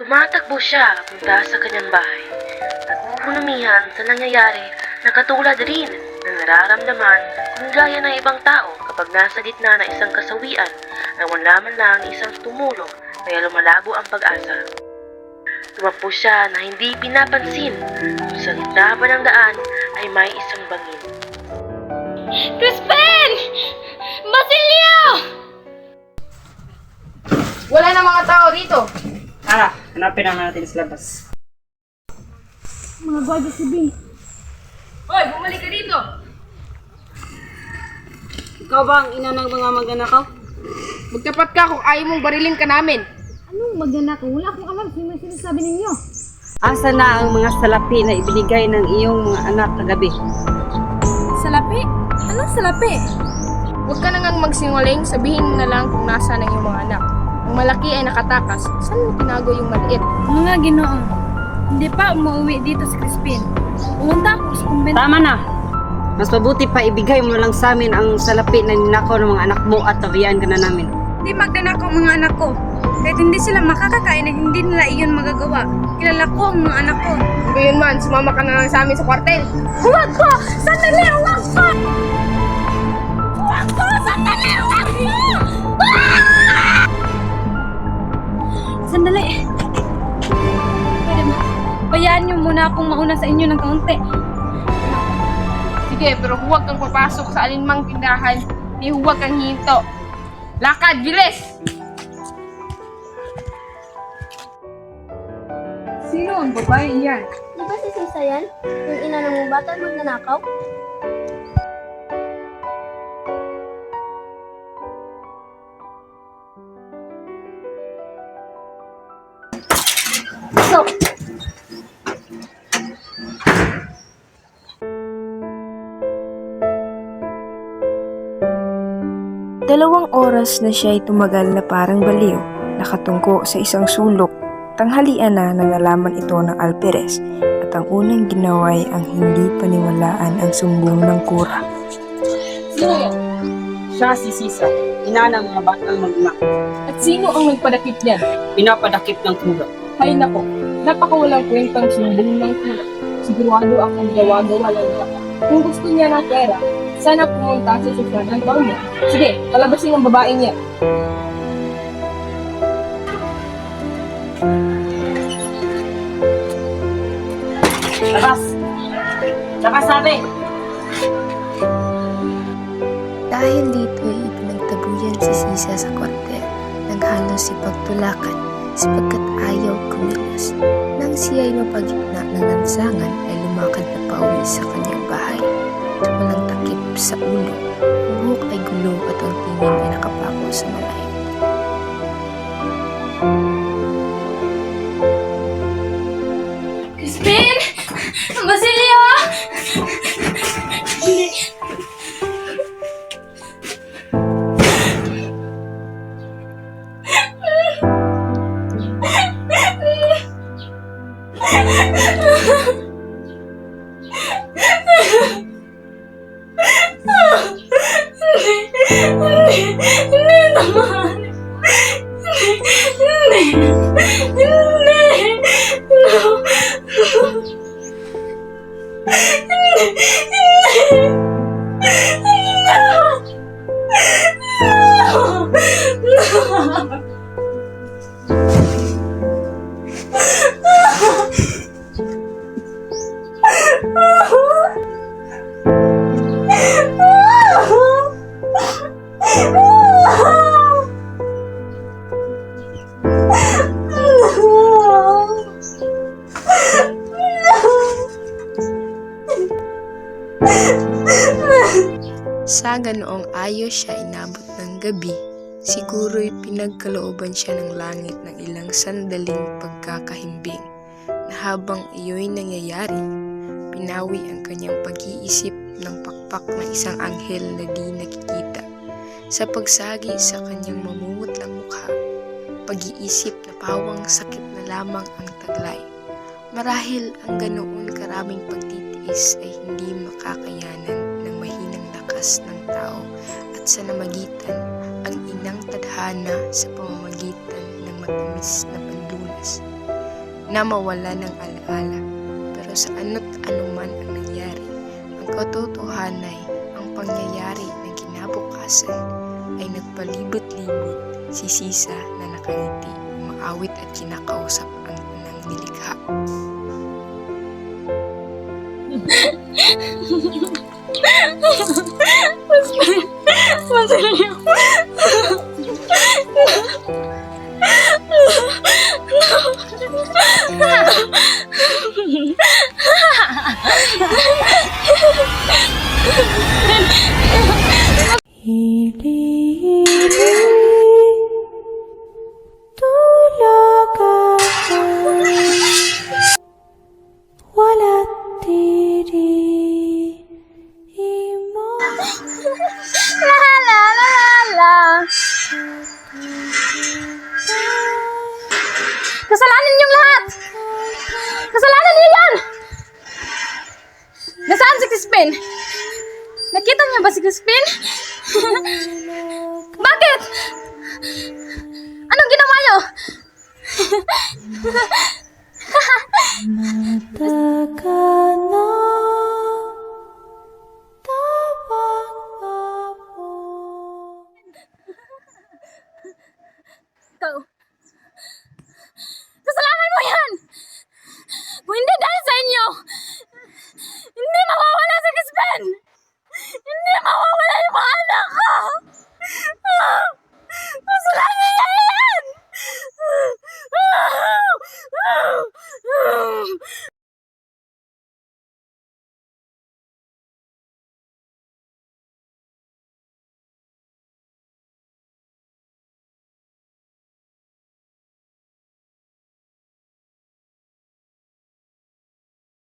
Tumatakbo siya punta sa kanyang bahay at huhunumihan sa nangyayari na katulad rin na nararamdaman kung gaya ng ibang tao kapag nasa gitna ng isang kasawian na wala man lang isang tumulong kaya lumalabo ang pag-asa. Tumakbo siya na hindi pinapansin kung sa gitna pa ng daan ay may isang bangin. Crispin! Basilio! Wala na mga tao rito. Tara, hanapin na natin sa labas. Mga gwardiya civil. Hoy, bumalik ka dito. Ikaw ba ang ina ng mga magnanakaw? Magtapat ka kung ayaw mong barilin ka namin. Anong maganda ko? Wala akong alam kung may sinasabi ninyo. Asa na ang mga salapi na ibinigay ng iyong mga anak kagabi? Salapi? Anong salapi? Huwag ka nang magsinungaling, sabihin mo na lang kung nasa ng iyong mga anak. Ang malaki ay nakatakas. Saan mo tinago yung maliit? Mga Ginoo, hindi pa umuwi dito sa Crispin. Pumunta ako sa kumbento. Tama na! Mas mabuti pa ibigay mo lang sa amin ang salapi na ninakaw ng mga anak mo at tabihan ka na namin. Hindi magdanakaw mga anak ko. Kahit hindi sila makakakain at hindi nila iyon magagawa. Kilala ko ang mga anak ko. Ngayon man, sumama ka na lang sa amin sa kwartel. Huwag ko! Sandali! Huwag ko! Huwag ko! Sandali! Huwag ko! Sandali! Pwede ba? Bayaan niyo muna akong mauna sa inyo ng kaunti. Sige, pero huwag kang papasok sa alinmang tindahan. Ni huwag kang hinto. Lakad, bilis! Sino ang babae iyan? Di ba si Sisa yan? Yung ina ng mga bata magnanakaw? So, Dalawang oras na siya'y tumagal na parang baliw, nakatungko sa isang sulok. Tanghalian na nalaman ito ng Alperes at ang unang ginawa ay ang hindi paniwalaan ang sumbong ng kura. Sino yan? Siya si Sisa, ina ng mga batang magna. At sino ang nagpadakip niyan? Pinapadakip ng kura. Hay nako, napakawalang kwentang sumbong ng kula. Sigurado akong gawa-gawa lang niya. Kung gusto niya ng pera, sana pumunta sa sasyan ng baon niya. Sige, palabasin ang babae niya. Labas! Labas sabi! Dahil dito ay ipinagtabuyan si Sisa sa kwartel nang halos ipagtulakan sapagkat ayaw kumilos. Nang siya ay mapagitna ng lansangan ay lumakad na pauwi sa kanyang bahay. At walang takip sa ulo, ang buhok ay gulo at ang tingin ay nakapako sa malayo. Crispin! Basilio! Hindi naman. Hindi. Sa ganoong ayos siya inabot ng gabi, siguro'y pinagkalooban siya ng langit ng ilang sandaling pagkakahimbing na habang iyo'y nangyayari, pinawi ang kanyang pag-iisip ng pakpak na isang anghel na di nakikita. Sa pagsagi sa kanyang mamumutlang mukha, pag-iisip na pawang sakit na lamang ang taglay. Marahil ang ganoon karaming pagtitiis ay hindi makakayanan ng mahinang lakas ng tao at sa namagitan ang inang tadhana sa pamamagitan ng matamis na panlunas. na mawala ng alaala. Pero sa ano't anuman ang nangyari, ang katotohanan ay ang pangyayari ng kinabukasan ay nagpalibot-libot si Sisa na nakangiti, umaawit at kinakausap ang unang nilikha. Kasalanan niyong lahat! Kasalanan niyo yan! Nasaan si Crispin? Nakita niyo ba si Crispin? Bakit? Anong ginawa niyo? Ikaw. Kasalanan mo yan! Kung hindi dahil sa inyo, hindi mawawala si Crispin! Hindi mawawala yung mga anak ko! Kasalanan niya yan!